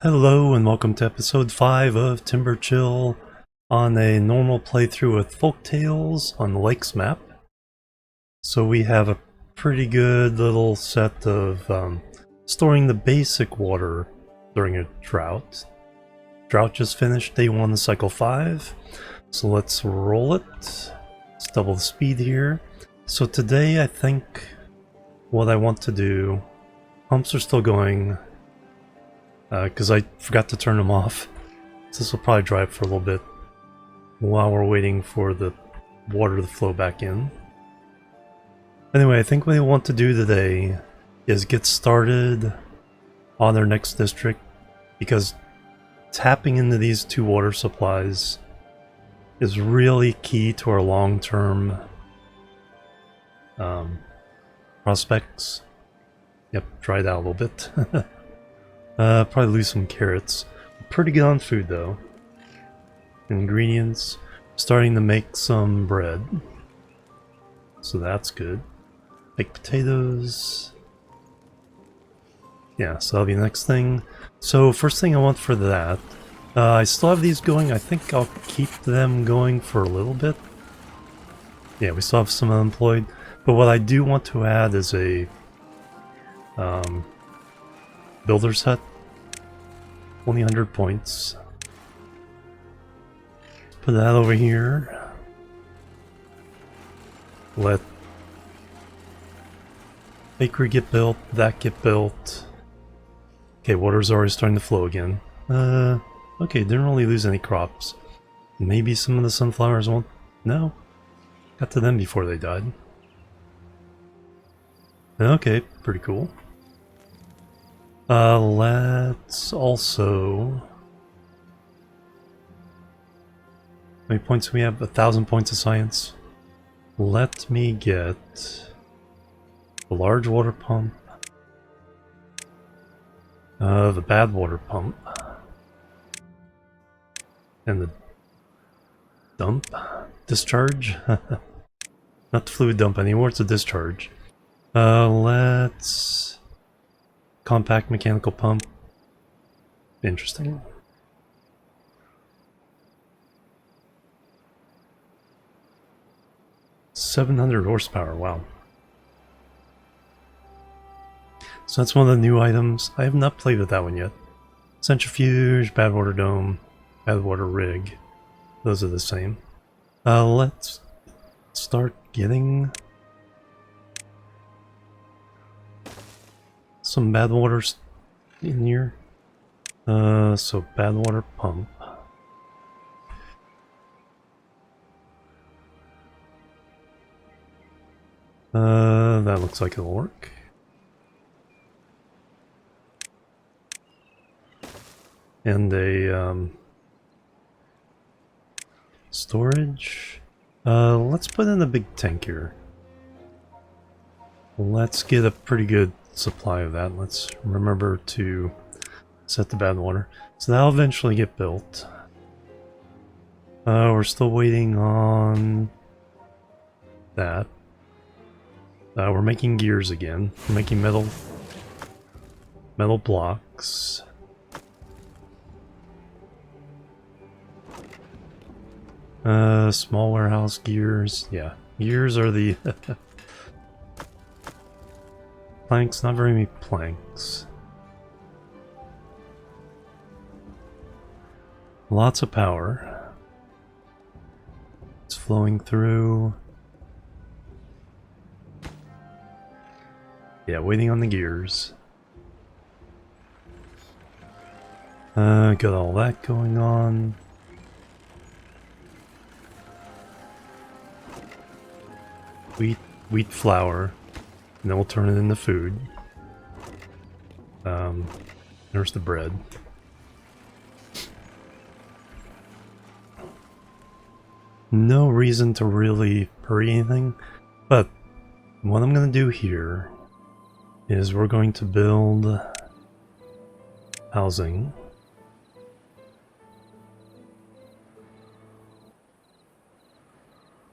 Hello and welcome to episode 5 of Timber Chill on a normal playthrough with Folktales on the Lakes map. So we have a pretty good little set of storing the basic water during a drought. Drought just finished, day 1 of cycle 5. So let's roll it. Let's double the speed here. So today I think what I want to do, pumps are still going, because I forgot to turn them off. So this will probably dry for a little bit while we're waiting for the water to flow back in. Anyway, I think what I want to do today is get started on our next district, because tapping into these two water supplies is really key to our long-term prospects. Yep, dried out a little bit. Probably lose some carrots. Pretty good on food though. Ingredients. Starting to make some bread. So that's good. Baked potatoes. Yeah, so that'll be the next thing. So first thing I want for that. I still have these going. I think I'll keep them going for a little bit. Yeah, we still have some unemployed. But what I do want to add is a builder's hut. Only 100 points. Put that over here. Let bakery get built, that get built. Okay, water's already starting to flow again. Okay, didn't really lose any crops. Maybe some of the sunflowers won't. No. Got to them before they died. Okay, pretty cool. Let's also... How many points do we have? 1,000 points of science. Let me get the large water pump. The bad water pump. And the dump? Discharge? Not the fluid dump anymore, it's a discharge. Let's... Compact mechanical pump. Interesting. $700 horsepower, wow. So that's one of the new items. I have not played with that one yet. Centrifuge, bad water dome, bad water rig. Those are the same. Let's start getting some bad waters in here. So bad water pump. That looks like it'll work. And a storage. Let's put in a big tank here. Let's get a pretty good supply of that. Let's remember to set the bad water. So that'll eventually get built. We're still waiting on that. We're making gears again. We're making metal blocks. Small warehouse gears. Yeah, gears are the planks, not very many planks. Lots of power. It's flowing through. Yeah, waiting on the gears. Got all that going on. Wheat flour. And then we'll turn it into food. There's the bread. No reason to really hurry anything, but what I'm going to do here is we're going to build housing.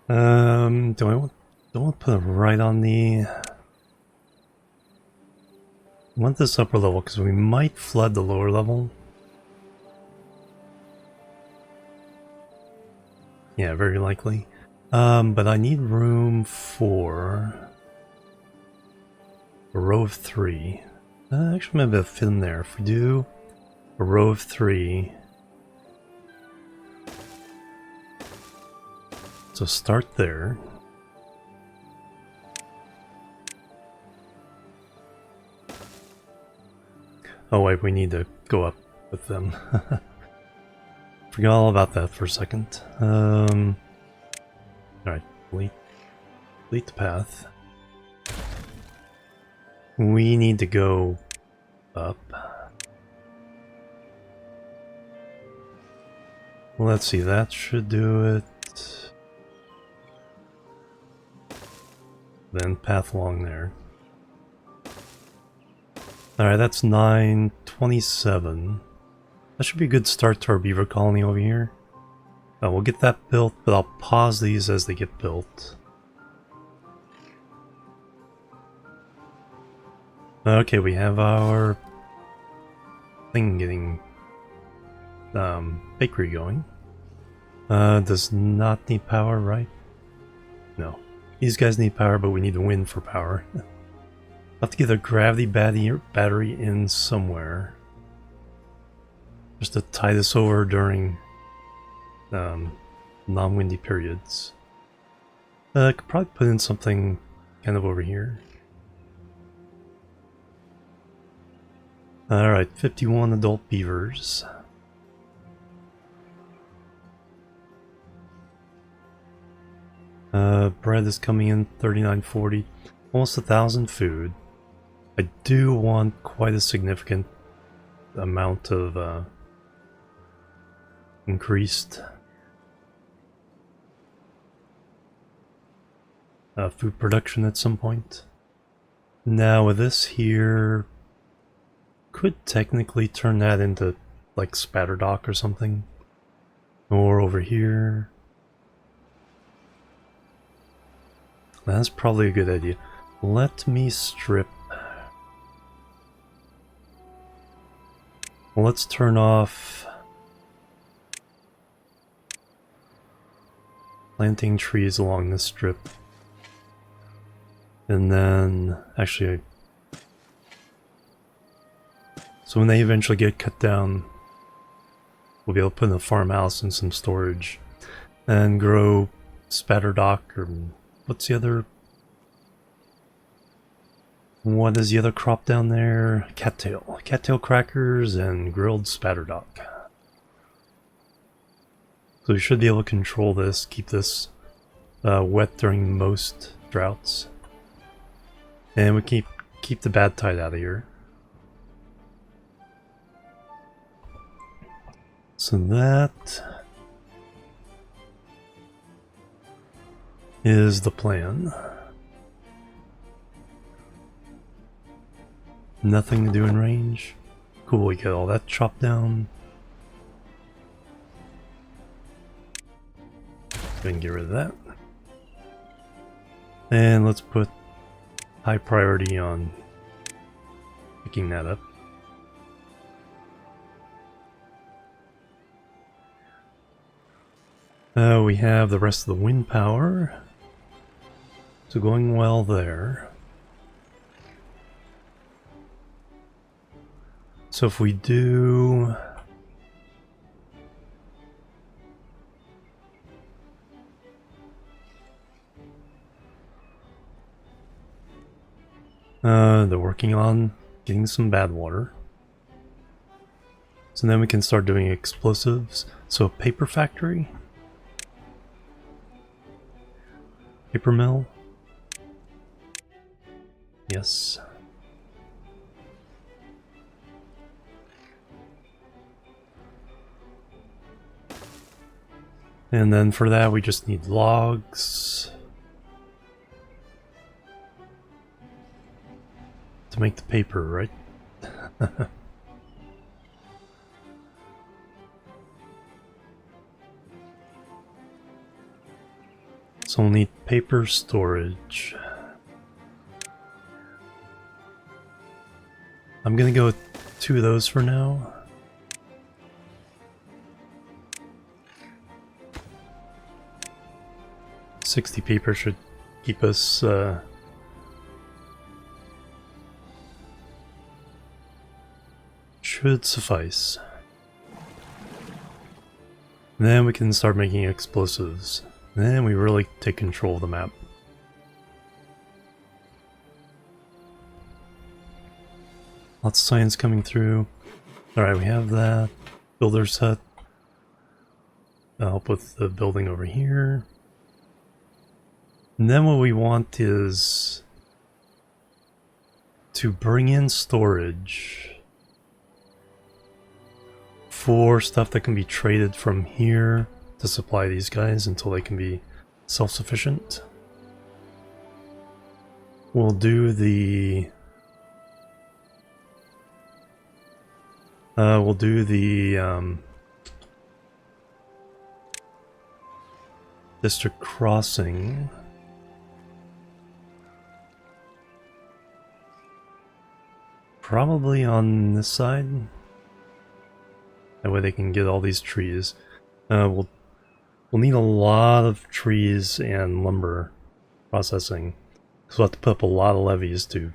Do I want to put it right on the... I want this upper level because we might flood the lower level. Yeah, very likely. But I need room for a row of 3. Actually, maybe I'll fit in there. If we do a row of 3. So start there. Oh wait, we need to go up with them. Forgot all about that for a second. Alright, delete the path. We need to go up. Let's see, that should do it. Then path along there. Alright, that's 927. That should be a good start to our beaver colony over here. We'll get that built, but I'll pause these as they get built. Okay, we have our thing getting bakery going. Does not need power, right? No. These guys need power, but we need the wind for power. I'll have to get a gravity battery in somewhere. Just to tie this over during non-windy periods. I could probably put in something kind of over here. Alright, 51 adult beavers. Bread is coming in 39.40, almost 1,000 food. I do want quite a significant amount of increased food production at some point. Now with this here, could technically turn that into like spatter dock or something. Or over here. That's probably a good idea. Let me strip. Well, let's turn off planting trees along this strip. And then, actually, so when they eventually get cut down, we'll be able to put in a farmhouse and some storage. And grow spatter dock, or what's the other? What is the other crop down there? Cattail. Cattail crackers and grilled spatter dock. So we should be able to control this, keep this wet during most droughts. And we keep the bad tide out of here. So that is the plan. Nothing to do in range. Cool, we get all that chopped down. Go and get rid of that. And let's put high priority on picking that up. We have the rest of the wind power. So going well there. So if we do... they're working on getting some bad water. So then we can start doing explosives. So a paper factory. Paper mill. Yes. And then for that we just need logs to make the paper, right? So we'll need paper storage. I'm gonna go with 2 of those for now. 60 paper should keep us should suffice. Then we can start making explosives. Then we really take control of the map. Lots of science coming through. Alright, we have that. Builder's hut. That'll help with the building over here. And then what we want is to bring in storage for stuff that can be traded from here to supply these guys until they can be self-sufficient. We'll do the district crossing. Probably on this side. That way they can get all these trees. We'll need a lot of trees and lumber processing. So we'll have to put up a lot of levees to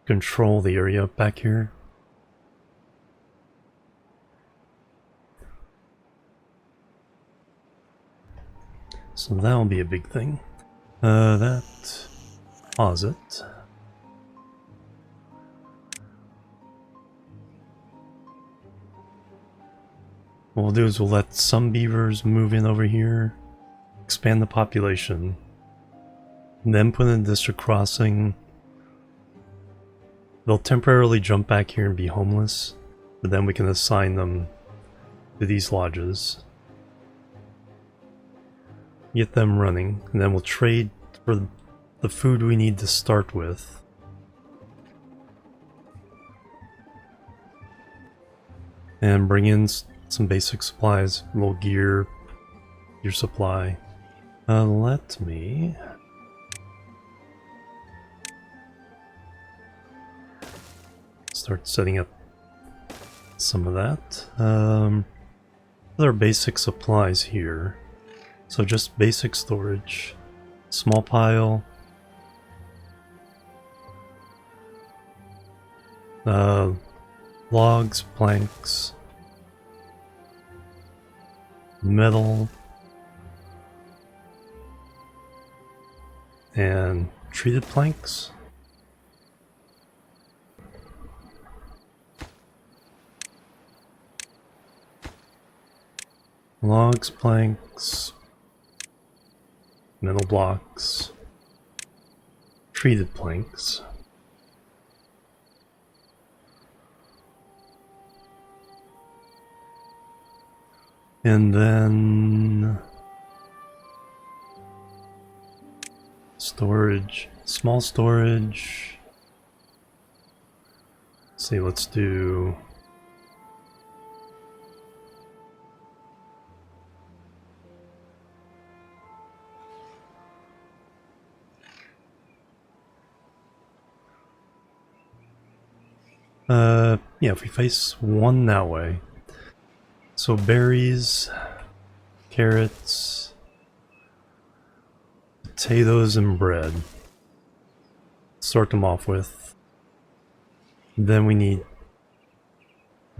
control the area back here. So that'll be a big thing. That... pause it. What we'll do is we'll let some beavers move in over here, expand the population, and then put in a district crossing. They'll temporarily jump back here and be homeless, but then we can assign them to these lodges. Get them running, and then we'll trade for the food we need to start with. And bring in some basic supplies, a little gear, your supply. Let me... start setting up some of that. Other basic supplies here. So just basic storage, small pile, logs, planks, metal, and treated planks. Logs, planks, metal blocks, treated planks. And then storage, small storage. Let's see, let's do yeah, if we face one that way. So berries, carrots, potatoes, and bread. Start them off with. Then we need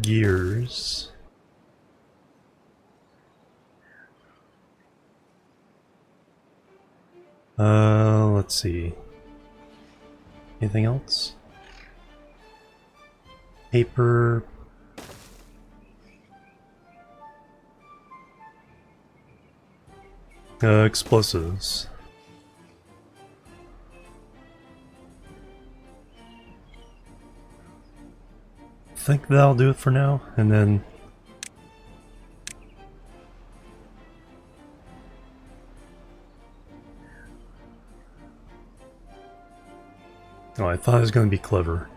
gears. Let's see. Anything else? Paper. Explosives. I think that'll do it for now, and then oh, I thought it was going to be clever.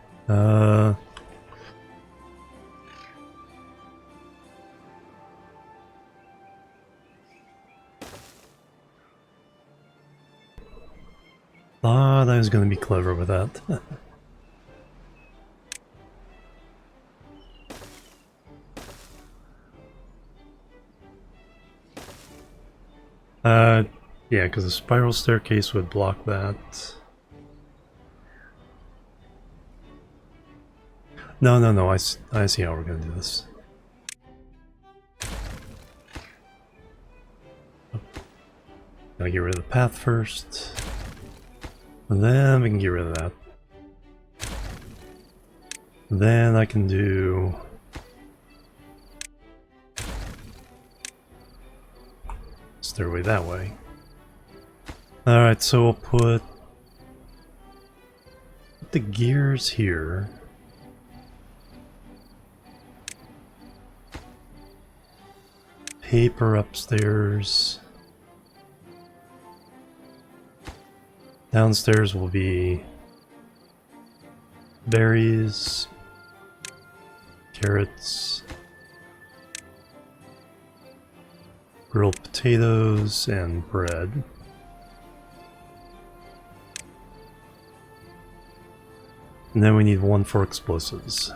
Thought I was going to be clever with that. Yeah, because the spiral staircase would block that. No, no, no, I see how we're gonna do this. Gotta get rid of the path first. And then we can get rid of that. Then I can do... stairway that way. Alright, so we'll put the gears here. Paper upstairs. Downstairs will be berries, carrots, grilled potatoes, and bread. And then we need one for explosives.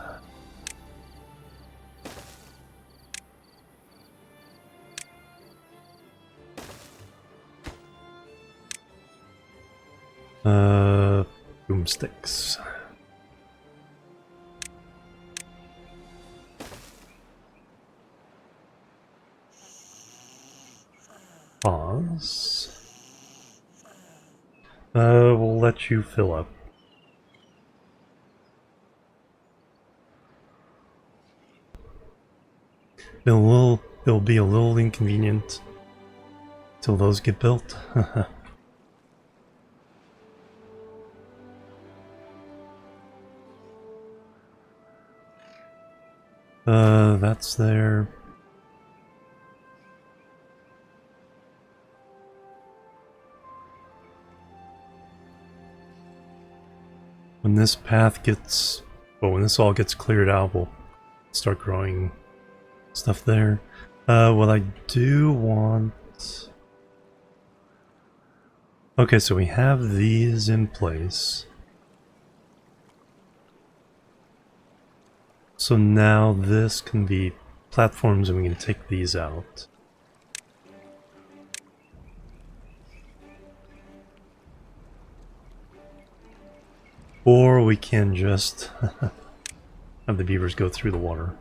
Boomsticks. Pause. We'll let you fill up. It'll be a little inconvenient till those get built. That's there. When this path gets, well, when this all gets cleared out, we'll start growing stuff there. What I do want... Okay, so we have these in place. So now this can be platforms and we can take these out. Or we can just have the beavers go through the water.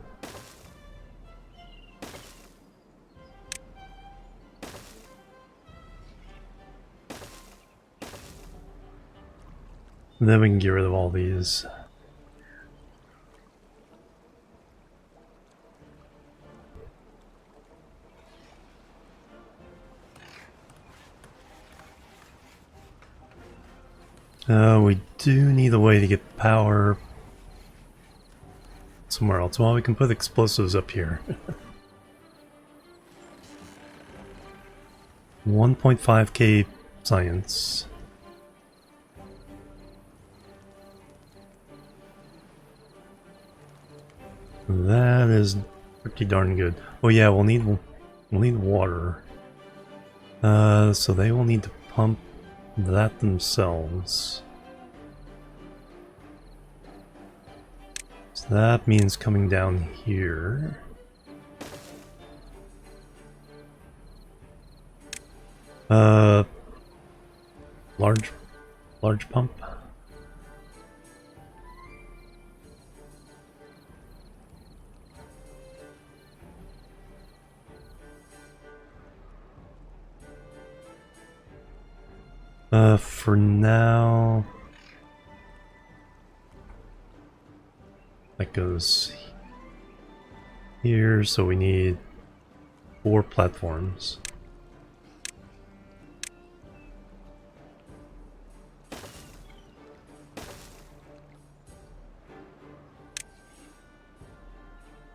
And then we can get rid of all these. We do need a way to get power somewhere else. Well, we can put explosives up here. 1.5k science. That is pretty darn good. Oh yeah, we'll need water. So they will need to pump that themselves. So that means coming down here. Large pump. For now, that goes here, so we need 4 platforms.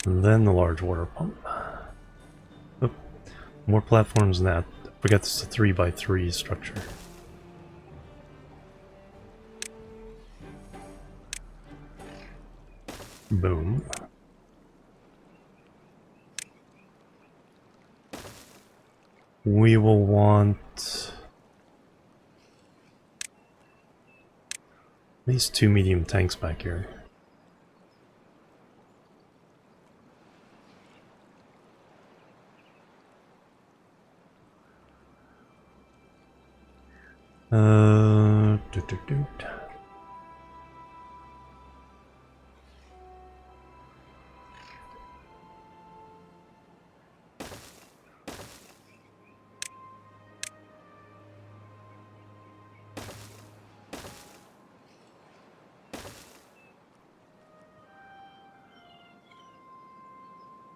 And then the large water pump. Oh, more platforms than that. Forget this is a 3x3 structure. Boom. We will want at least 2 medium tanks back here. Doot, doot, doot.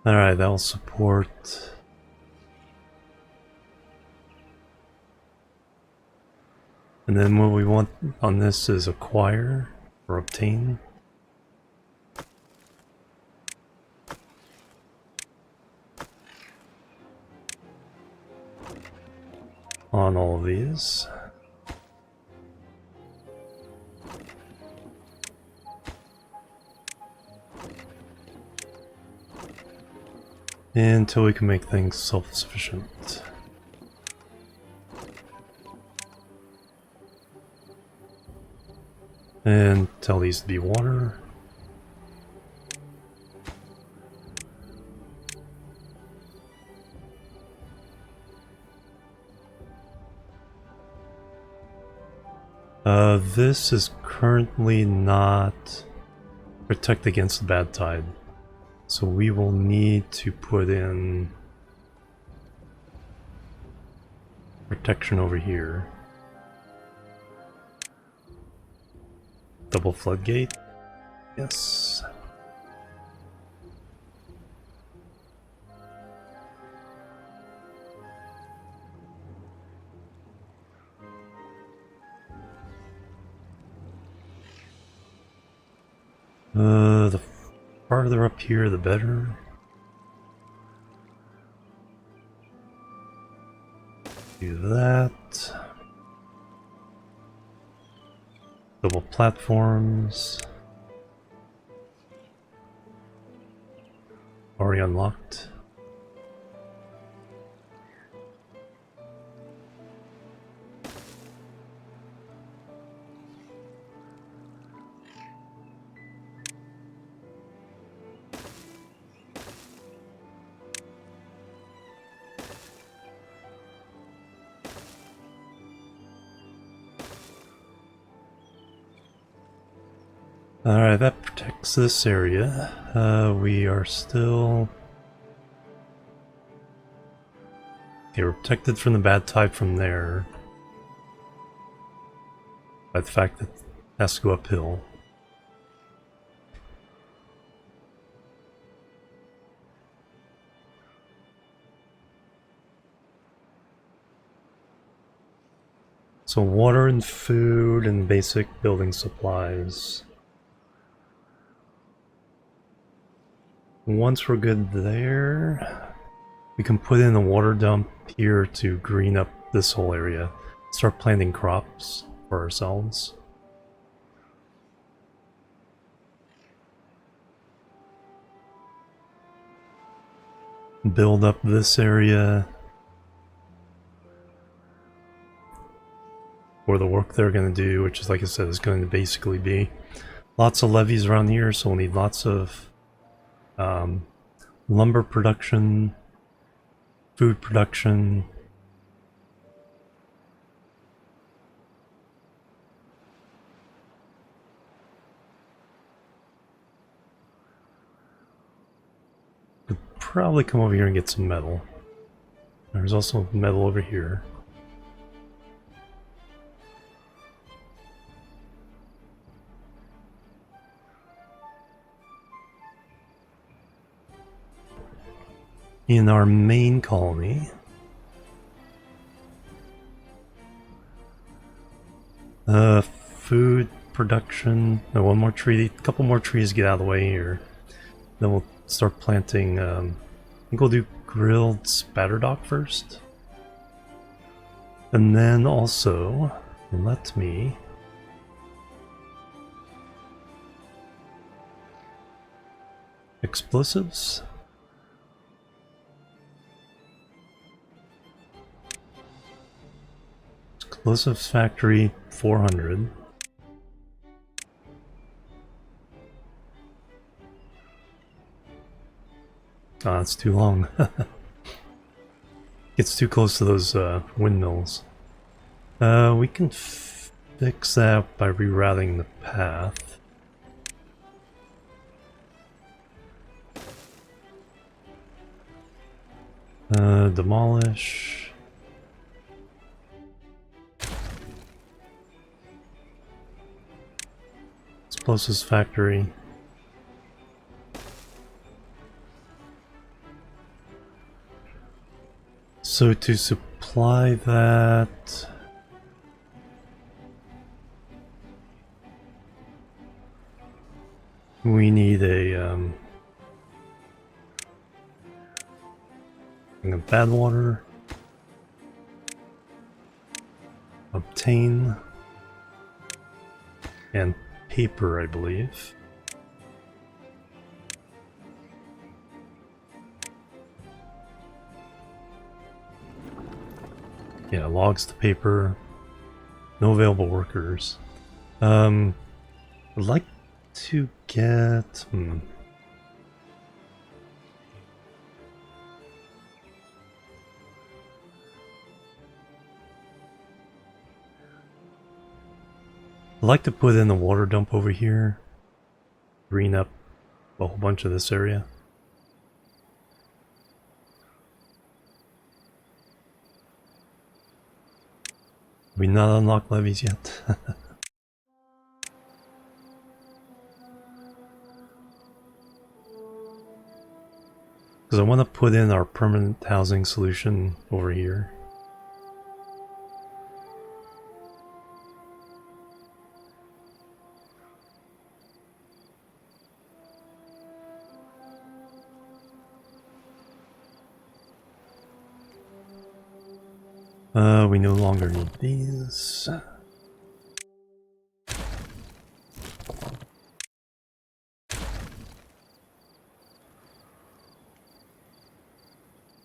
Alright, that'll support. And then what we want on this is acquire or obtain. On all of these. Until we can make things self-sufficient. And tell these to be water. This is currently not protect against the bad tide. So we will need to put in protection over here. Double floodgate. Yes. The farther up here, the better. Do that. Double platforms. Already unlocked. Alright, that protects this area. We are still... Okay, we're protected from the bad tide from there. By the fact that it has to go uphill. So water and food and basic building supplies. Once we're good there, we can put in a water dump here to green up this whole area. Start planting crops for ourselves. Build up this area for the work they're going to do, which is, like I said, is going to basically be lots of levees around here, so we'll need lots of lumber production, food production, could probably come over here and get some metal. There's also metal over here. In our main colony, food production. No, one more tree, a couple more trees get out of the way here. Then we'll start planting. I think we'll do grilled spatterdock first, and then also let me explosives. Explosives factory 400. Ah, it's too long. Gets too close to those windmills. We can fix that by rerouting the path. Demolish. Explosives factory. So to supply that, we need a bad water, obtain, and paper, I believe. Yeah, logs to paper. No available workers. I'd like to get... I'd like to put in a water dump over here. Green up a whole bunch of this area. We not unlocked levies yet. Because I want to put in our permanent housing solution over here. We no longer need these.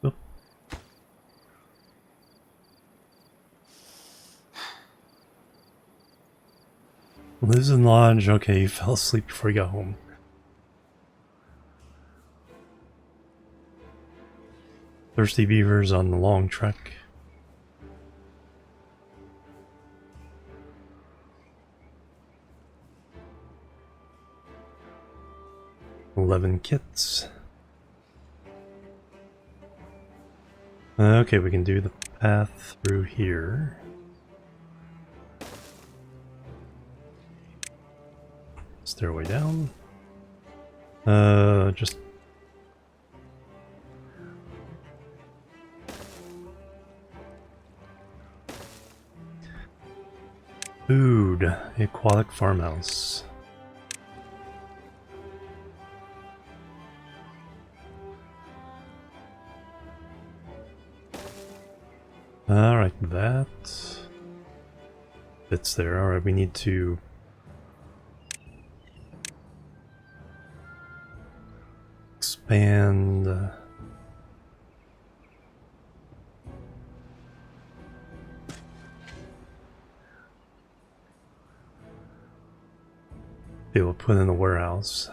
Oop. Lives in lodge. Okay, you fell asleep before you got home. Thirsty beavers on the long trek. $11 kits. Okay, we can do the path through here. Stairway down. Just... Food. Aquatic farmhouse. Alright, that fits there. Alright, we need to expand be able to put in a warehouse.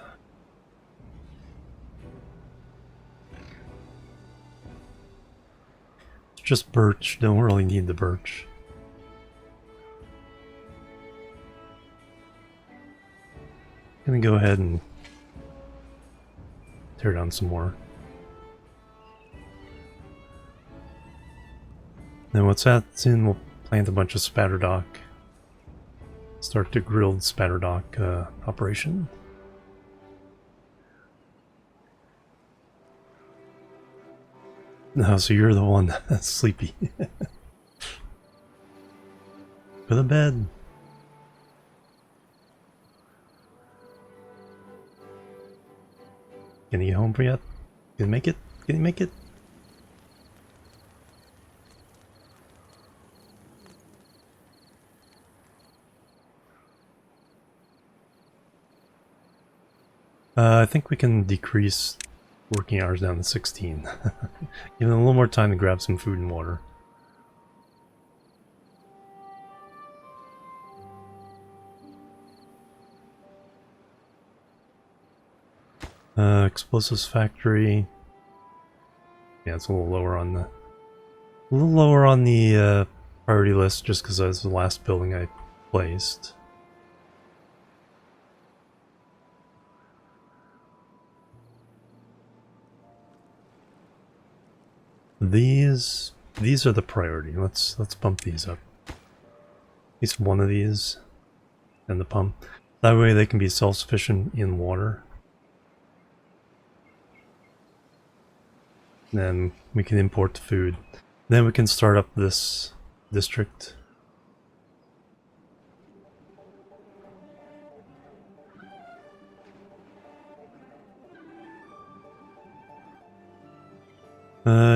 Just birch, don't really need the birch. Gonna go ahead and tear down some more. Then once that's in, we'll plant a bunch of spatterdock. Start the grilled spatterdock operation. No, so you're the one that's sleepy. Go to bed. Can you get home for yet? Can you make it? Can you make it? I think we can decrease working hours down to 16. Give them a little more time to grab some food and water. Explosives factory. Yeah, it's a little lower on the priority list just because that's the last building I placed. These are the priority. Let's bump these up. At least one of these and the pump. That way they can be self-sufficient in water. Then we can import the food. Then we can start up this district.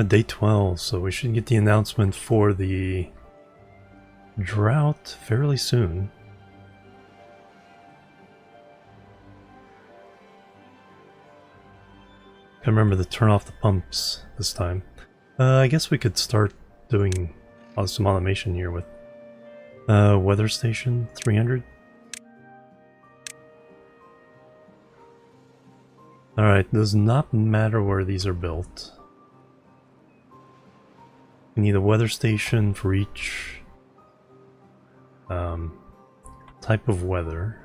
Day 12, so we should get the announcement for the drought fairly soon. I remember to turn off the pumps this time. I guess we could start doing some automation here with weather station 300. Alright, does not matter where these are built. We need a weather station for each type of weather.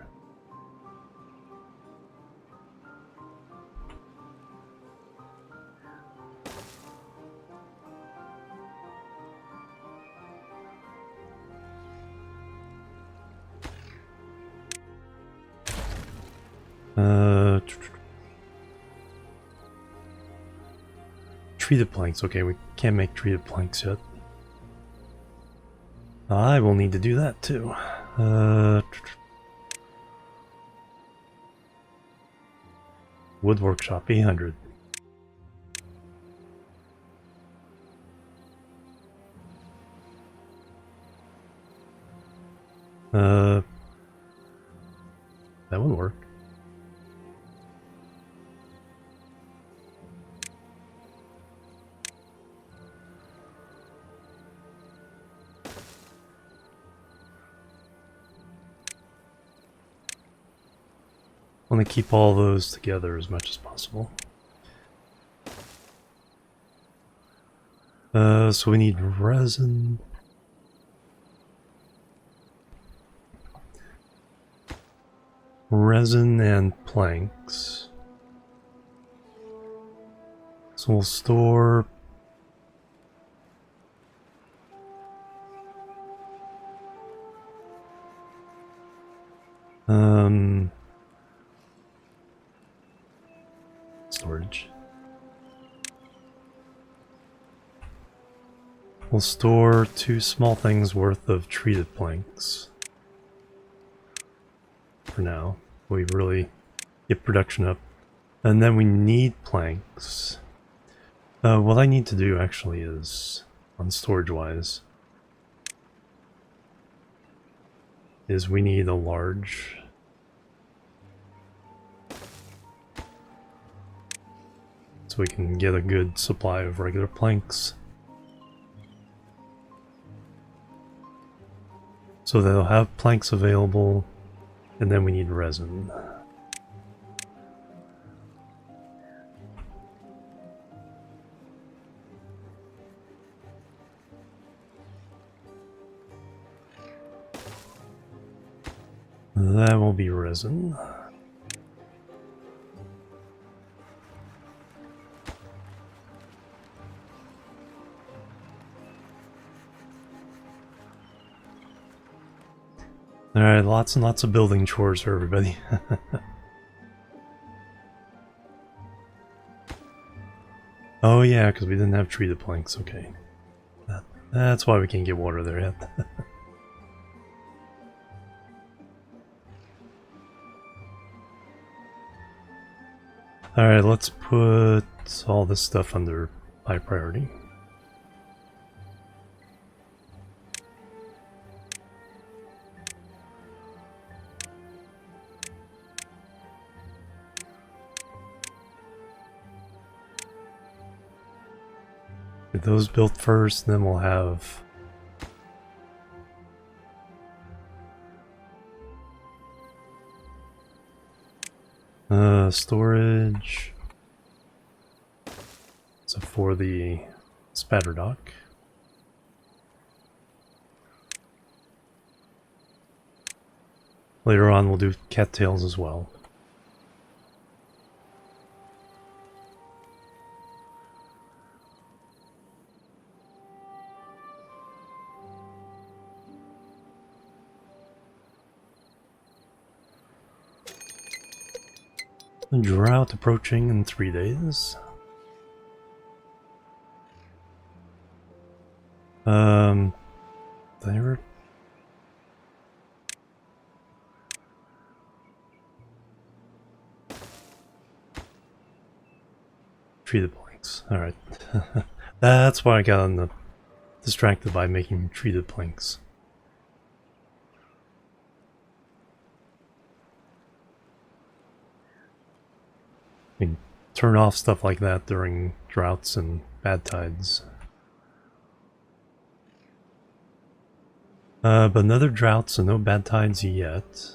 Treated planks. Okay, we can't make treated planks yet. I will need to do that too. Wood workshop 800. That would work. I want to keep all those together as much as possible. So we need resin. Resin and planks. So we'll store storage. We'll store 2 small things worth of treated planks. For now, we really get production up. And then we need planks. What I need to do actually is, on storage wise, is we need a large so we can get a good supply of regular planks. So they'll have planks available, and then we need resin. That will be resin. Alright, lots and lots of building chores for everybody. Oh yeah, because we didn't have treated planks, okay. That's why we can't get water there yet. Alright, let's put all this stuff under high priority. Get those built first, then we'll have storage. So for the spatter dock. Later on we'll do cattails as well. A drought approaching in 3 days. There. Treated planks. Alright. That's why I got distracted by making treated planks. I mean, turn off stuff like that during droughts and bad tides. But another drought, so no bad tides yet.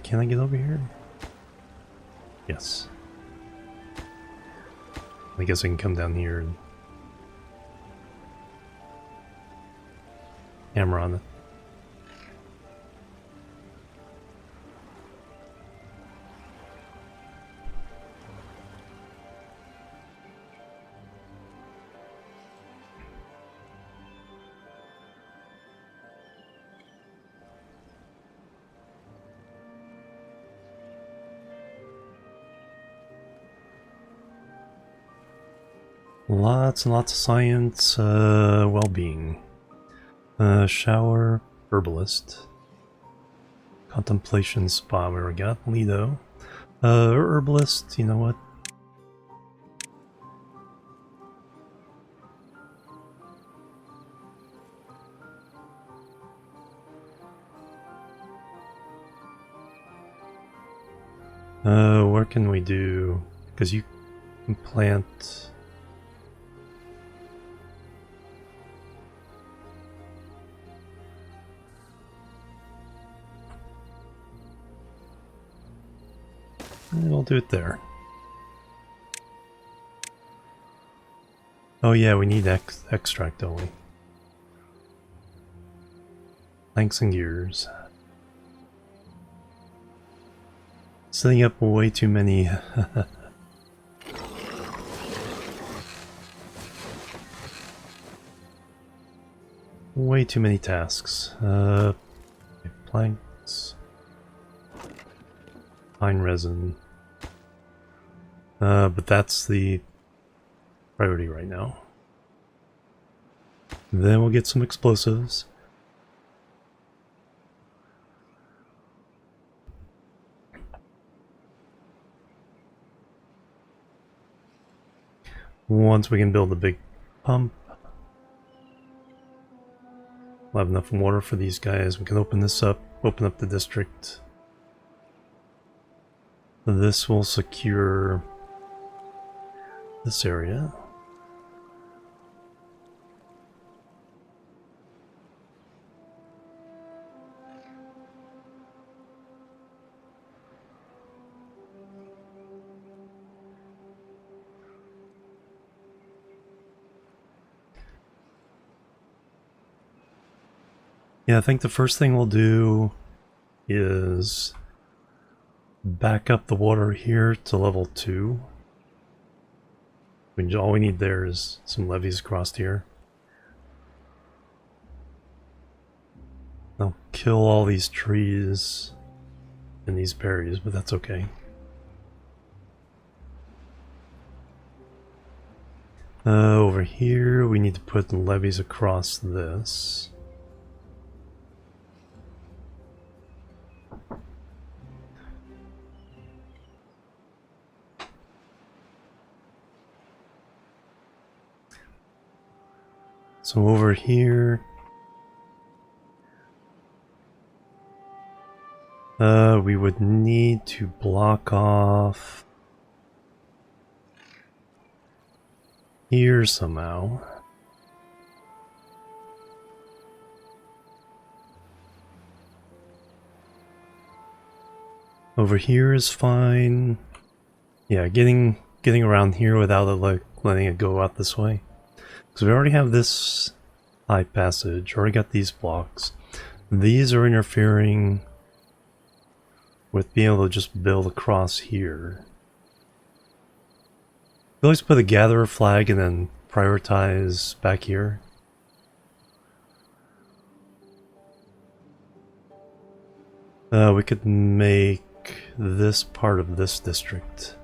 Can I get over here? Yes. I guess I can come down here and hammer on it. Lots and lots of science, well-being. Shower, herbalist. Contemplation spa, where we got Lido. Herbalist, you know what? Where can we do? Because you can plant. We'll do it there. Oh yeah, we need extract, don't we? Planks and gears. Setting up way too many. Way too many tasks. Planks. Pine resin. But that's the priority right now. Then we'll get some explosives. Once we can build a big pump, we'll have enough water for these guys. We can open this up, open up the district. This will secure this area. Yeah, I think the first thing we'll do is back up the water here to level 2. All we need there is some levees across here. They'll kill all these trees and these berries, but that's okay. Over here, we need to put levees across this. So over here, we would need to block off here somehow. Over here is fine. Yeah, getting around here without it, like, letting it go out this way. Because we already have this high passage, already got these blocks. These are interfering with being able to just build across here. We always put a gatherer flag and then prioritize back here. We could make this part of this district.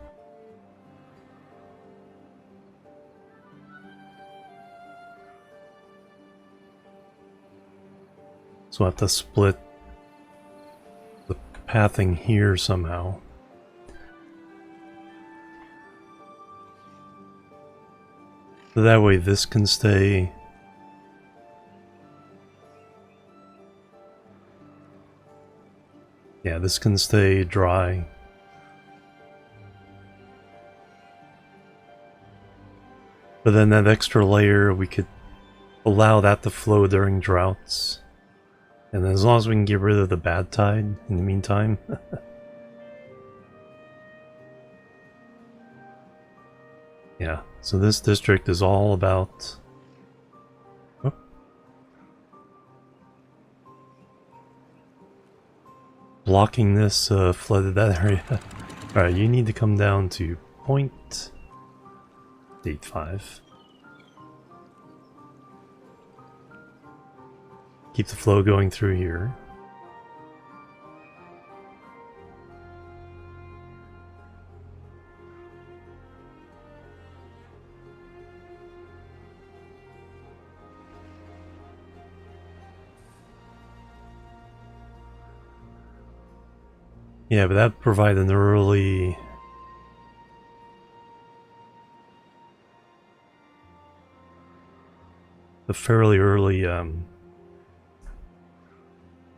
So we'll have to split the pathing here somehow. So that way this can stay. Yeah, this can stay dry. But then that extra layer, we could allow that to flow during droughts. And as long as we can get rid of the bad tide in the meantime. Yeah, so this district is all about... Oh. Blocking this flooded that area. Alright, you need to come down to 0.85. Keep the flow going through here. Yeah, but that provides an early... a fairly early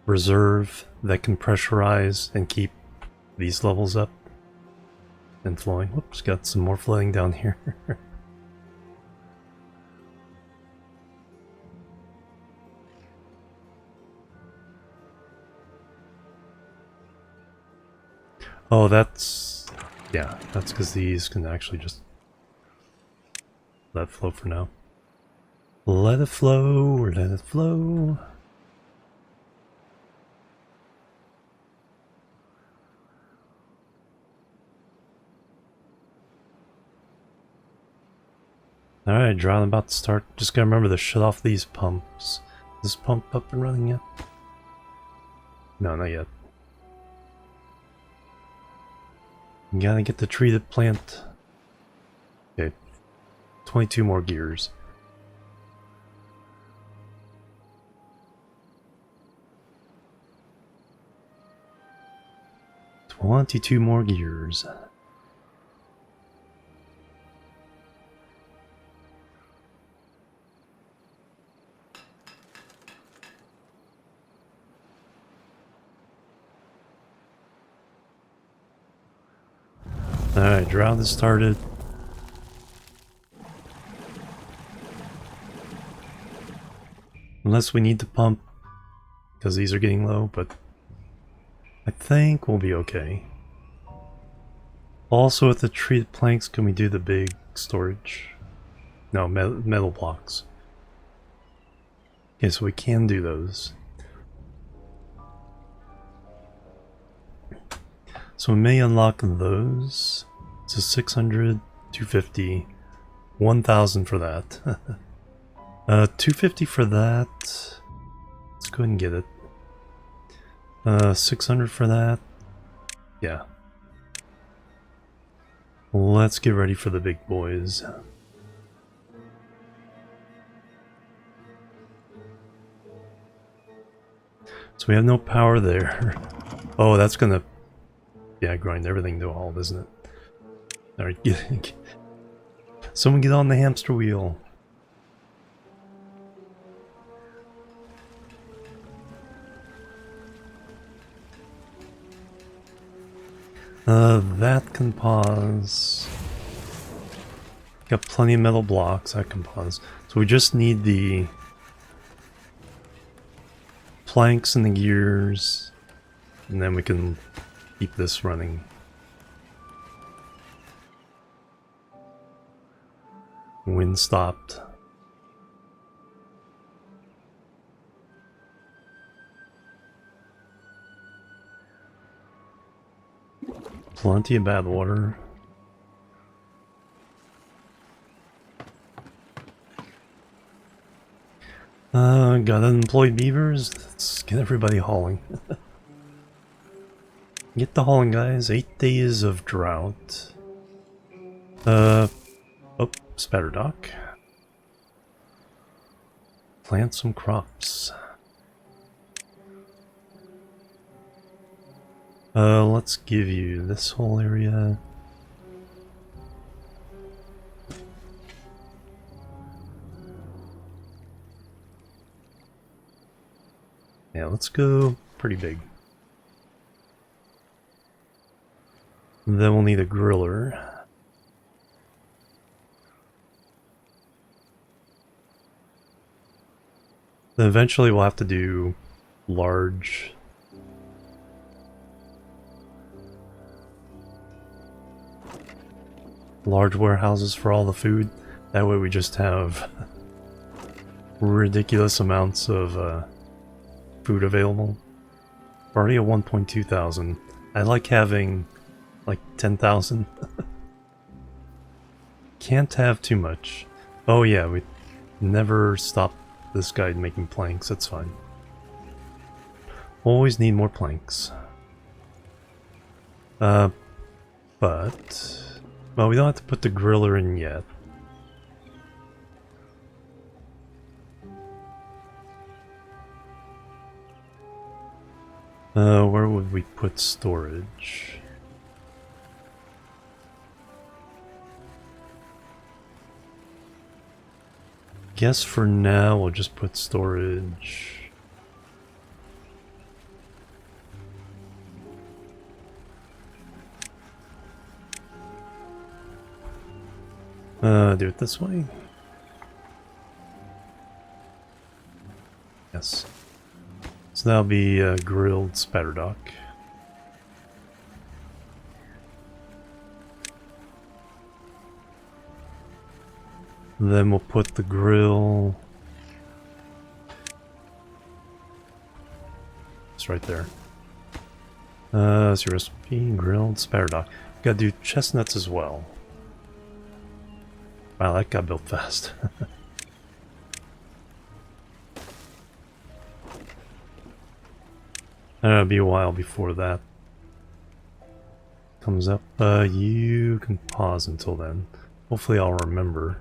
reserve that can pressurize and keep these levels up and flowing. Whoops, got some more flooding down here. Oh, that's... yeah, that's because these can actually just let it flow for now. Let it flow, let it flow. Alright, drought about to start. Just gotta remember to shut off these pumps. Is this pump up and running yet? No, not yet. You gotta get the treated plant. Okay. 22 more gears. $22 more gears. Alright, drought has started. Unless we need to pump, because these are getting low, but I think we'll be okay. Also, with the treated planks, can we do the big storage? No, metal blocks. Okay, so we can do those. So we may unlock those. So 600, 250, 1,000 for that. 250 for that. Let's go ahead and get it. 600 for that. Yeah. Let's get ready for the big boys. So we have no power there. Oh, that's gonna... yeah, grind everything to a halt, isn't it? Alright, someone get on the hamster wheel. That can pause. Got plenty of metal blocks, that can pause. So we just need the planks and the gears, and then we can keep this running. Wind stopped. Plenty of bad water. Got unemployed beavers. Let's get everybody hauling. Get the hauling, guys. 8 days of drought. Oh, spatter dock. Plant some crops. Let's give you this whole area. Yeah, let's go pretty big. And then we'll need a griller. Then eventually we'll have to do large warehouses for all the food. That way we just have ridiculous amounts of food available. We're already at 1.2 thousand. I like having like 10,000. Can't have too much. Oh yeah, we never stopped this guy making planks, that's fine. Always need more planks. But... well, we don't have to put the griller in yet. Where would we put storage? Guess for now we'll just put storage. Do it this way? Yes. So that'll be a grilled spatter dock. Then we'll put the grill. It's right there. It's your recipe, grilled spatter dock. Gotta do chestnuts as well. Wow, that got built fast. It'll be a while before that comes up. You can pause until then. Hopefully I'll remember.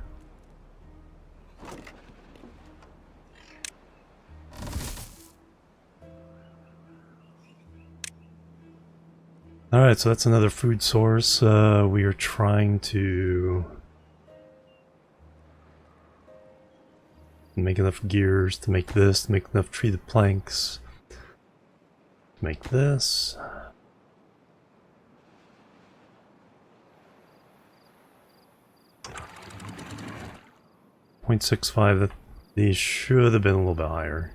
Alright, so that's another food source. We are trying to make enough gears to make this, to make enough treated planks. Make this. .65, that these should have been a little bit higher.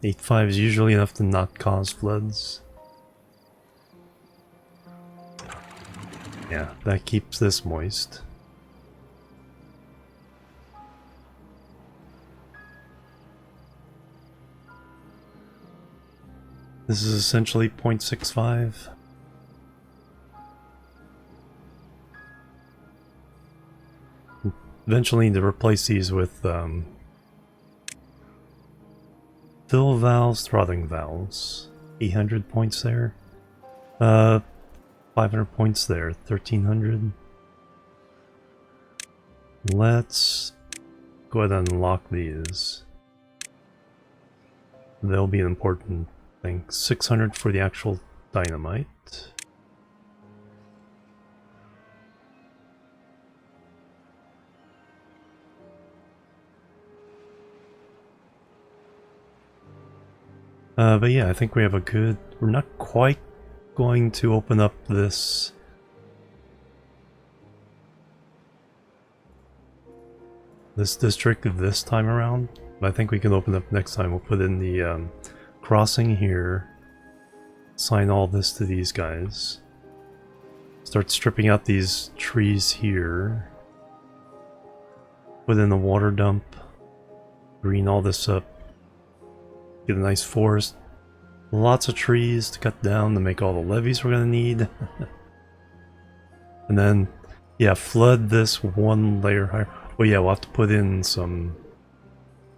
8.5 is usually enough to not cause floods. Yeah, that keeps this moist. This is essentially 0.65. Eventually need to replace these with fill valves, throttling valves. 800 points there. 500 points there. 1300. Let's go ahead and unlock these. They'll be an important thing. 600 for the actual dynamite. But yeah, I think we have a good... We're not quite going to open up this... district this time around. But I think we can open up next time. We'll put in the crossing here. Assign all this to these guys. Start stripping out these trees here. Put in a water dump. Green all this up. Get a nice forest. Lots of trees to cut down to make all the levees we're gonna need. And then, yeah, flood this one layer higher. Well, yeah, we'll have to put in some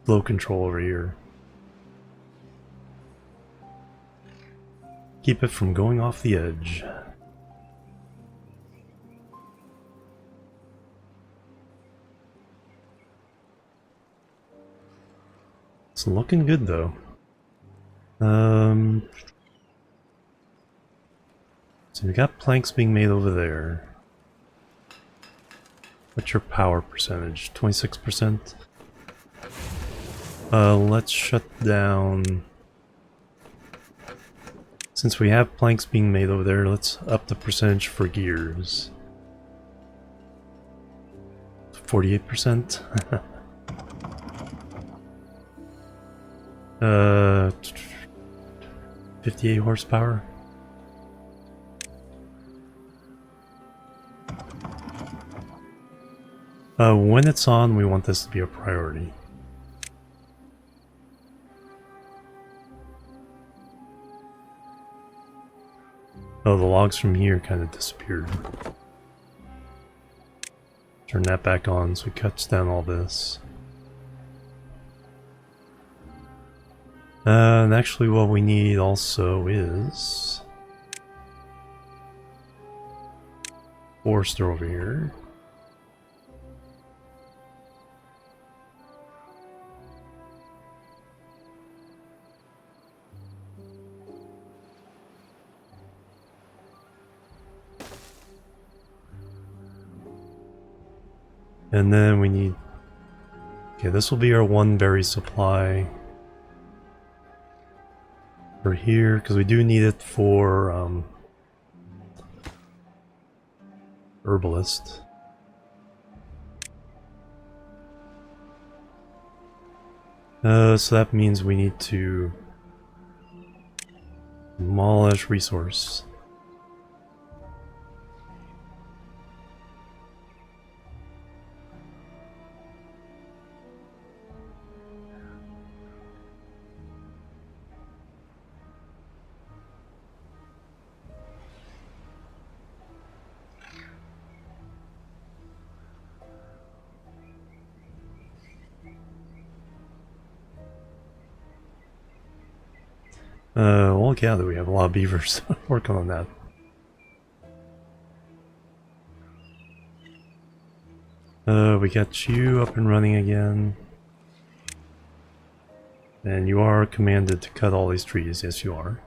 flow control over here. Keep it from going off the edge. It's looking good though. So we got planks being made over there. What's your power percentage? 26%? Let's shut down. Since we have planks being made over there, let's up the percentage for gears. 48%? 58 horsepower. When it's on, we want this to be a priority. Oh, the logs from here kind of disappeared. Turn that back on so it cuts down all this. And actually what we need also is forester over here. And then we need... Okay, this will be our one berry supply for here, because we do need it for herbalist. So that means we need to demolish resource. Well, yeah, we have a lot of beavers working on that. We got you up and running again. And you are commanded to cut all these trees. Yes, you are.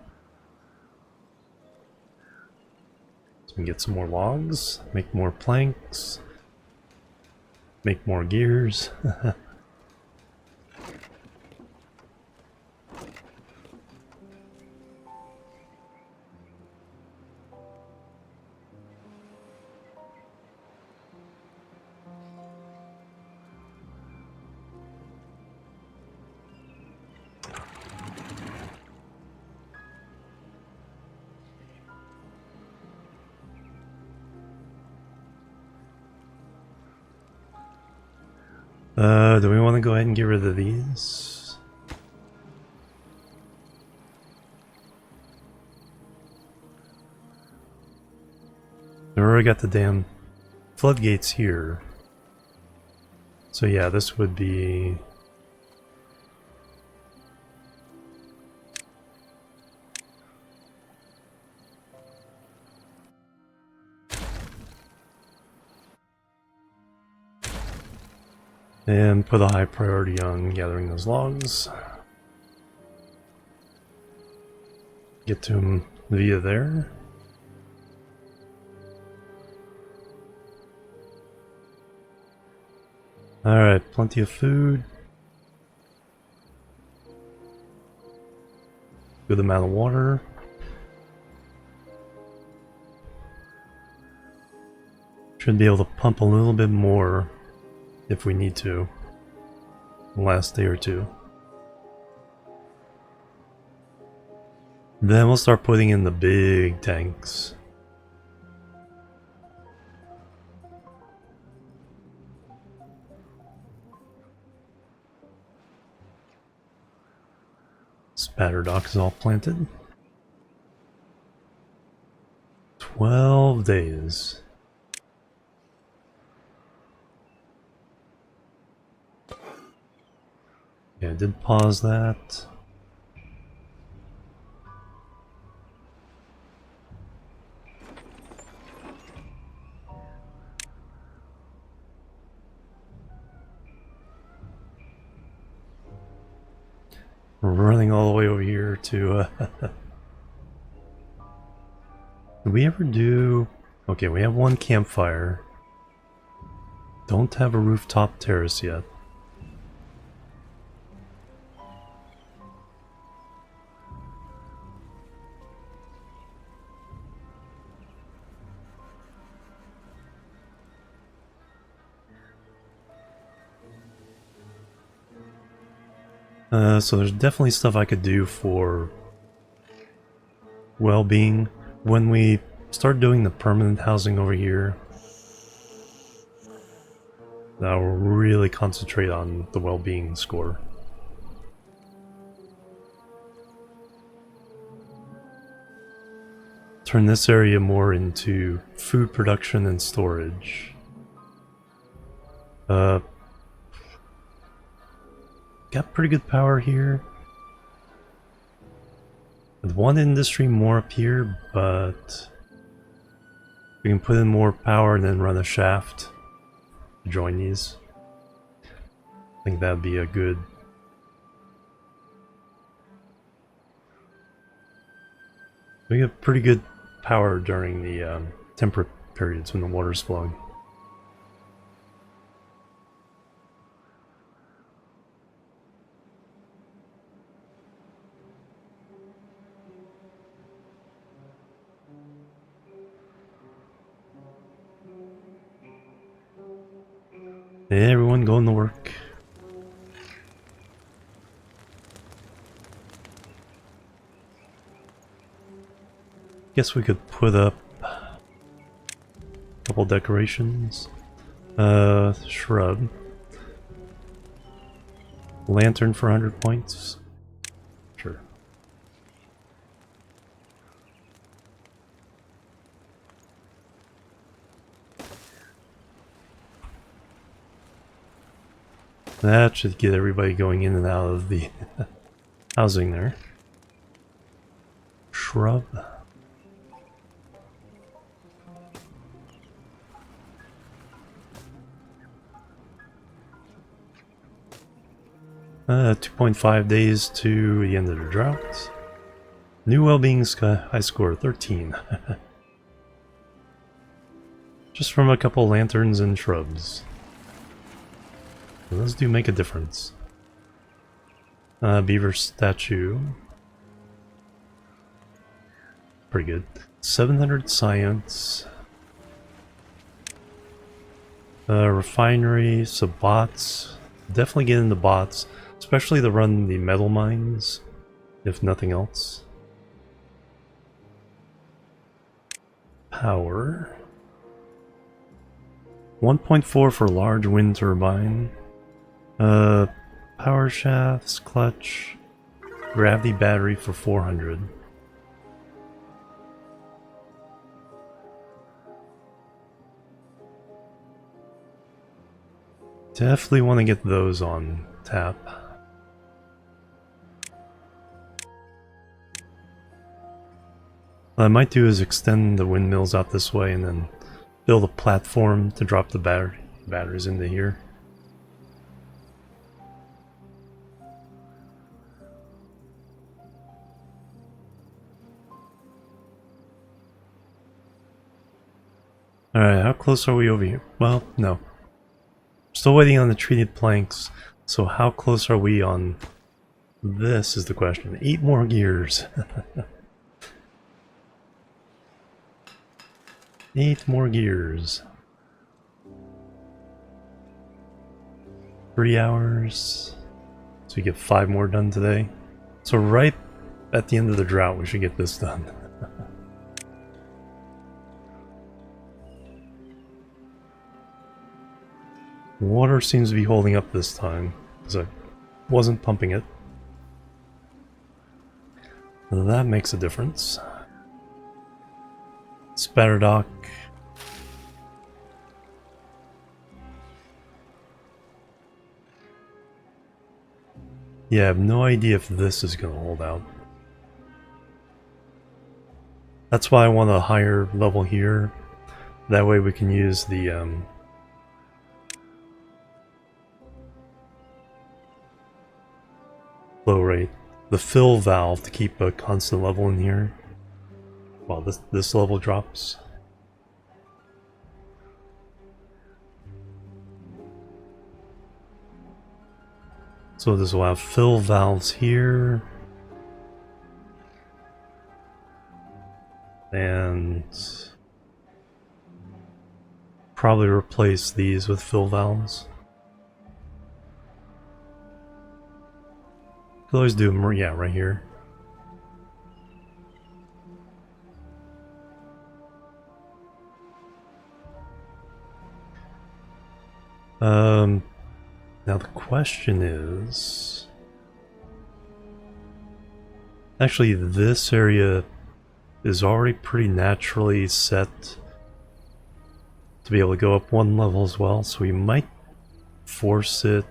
So we can get some more logs, make more planks, make more gears. Do we want to go ahead and get rid of these? We already got the damn floodgates here. So yeah, this would be... And put a high priority on gathering those logs. Get to them via there. Alright, plenty of food. Good amount of water. Should be able to pump a little bit more if we need to, the last day or two. Then we'll start putting in the big tanks. Spatter dock is all planted. 12 days. Yeah, I did pause that. We're running all the way over here to did we ever do... Okay, we have one campfire. Don't have a rooftop terrace yet. So there's definitely stuff I could do for well-being. When we start doing the permanent housing over here, that will really concentrate on the well-being score. Turn this area more into food production and storage. Got pretty good power here. With one industry more up here, but we can put in more power and then run a shaft to join these. I think that'd be a good... We have pretty good power during the temperate periods when the water's flowing. Everyone going to work. Guess we could put up a couple decorations. Shrub. Lantern for 100 points. Sure. That should get everybody going in and out of the housing there. Shrub. Uh, 2.5 days to the end of the drought. New well-being high score 13. Just from a couple lanterns and shrubs. Those do make a difference. Beaver statue. Pretty good. 700 science. Refinery, so bots. Definitely get into bots. Especially to run the metal mines, if nothing else. Power. 1.4 for large wind turbine. Power shafts, clutch, gravity battery for 400. Definitely want to get those on tap. What I might do is extend the windmills out this way and then build a platform to drop the batteries into here. Alright, how close are we over here? Well, no. Still waiting on the treated planks, so how close are we on this is the question. 8 more gears. 8 more gears. 3 hours. So we get 5 more done today. So right at the end of the drought, we should get this done. Water seems to be holding up this time, because I wasn't pumping it. That makes a difference. Spatterdock. Yeah, I have no idea if this is going to hold out. That's why I want a higher level here. That way we can use the flow rate, the fill valve, to keep a constant level in here while this level drops. So this will have fill valves here, and probably replace these with fill valves. Could always do them, yeah, right here. Now the question is... Actually, this area is already pretty naturally set to be able to go up one level as well, so we might force it.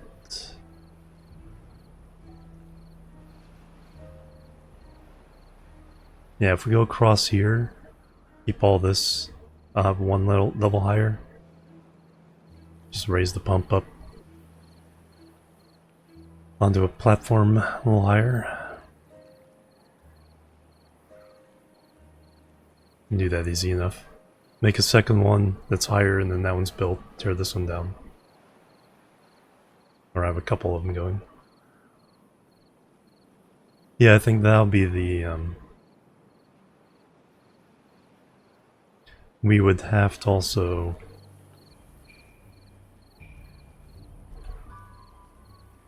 Yeah, if we go across here, keep all this one level higher. Just raise the pump up onto a platform a little higher. Can do that easy enough. Make a second one that's higher, and then that one's built. Tear this one down. Or have a couple of them going. Yeah, I think that'll be the... we would have to also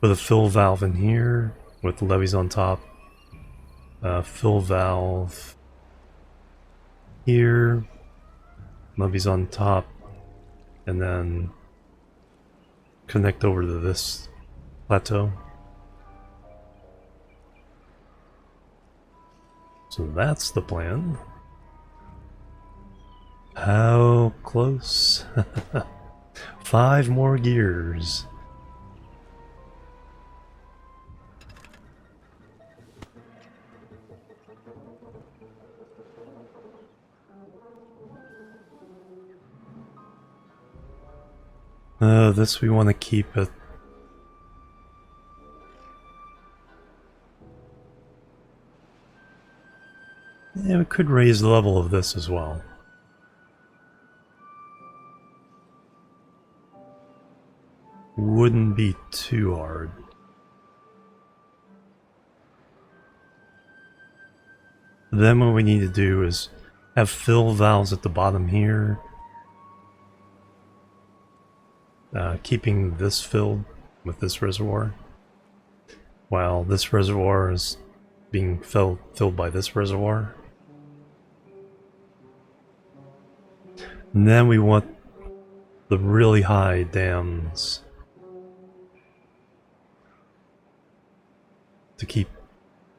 put a fill valve in here with the levees on top. Fill valve here, levees on top, and then connect over to this plateau. So that's the plan. How close? 5 more gears. This we want to keep it. Yeah, we could raise the level of this as well. Wouldn't be too hard. Then what we need to do is have fill valves at the bottom here. Keeping this filled with this reservoir, while this reservoir is being filled by this reservoir. And then we want the really high dams to keep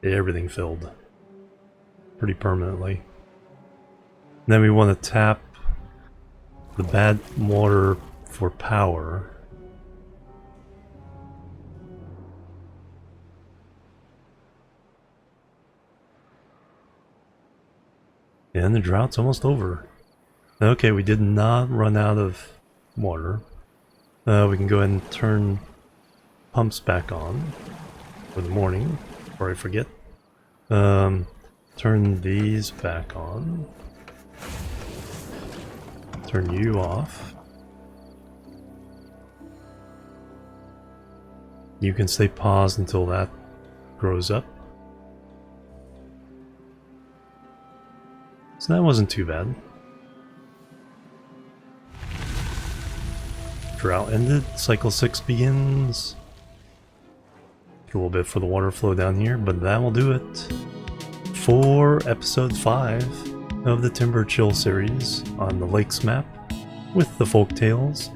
everything filled pretty permanently. And then we want to tap the bad water for power. And the drought's almost over. Okay, we did not run out of water. We can go ahead and turn pumps back on for the morning, before I forget. Turn these back on. Turn you off. You can stay paused until that grows up. So that wasn't too bad. Drought ended, cycle 6 begins. Take a little bit for the water flow down here, but that will do it. for episode 5 of the Timber Chill series on the Lakes map with the folktales.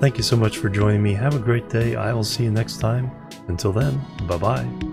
Thank you so much for joining me. Have a great day. I will see you next time. Until then, bye-bye.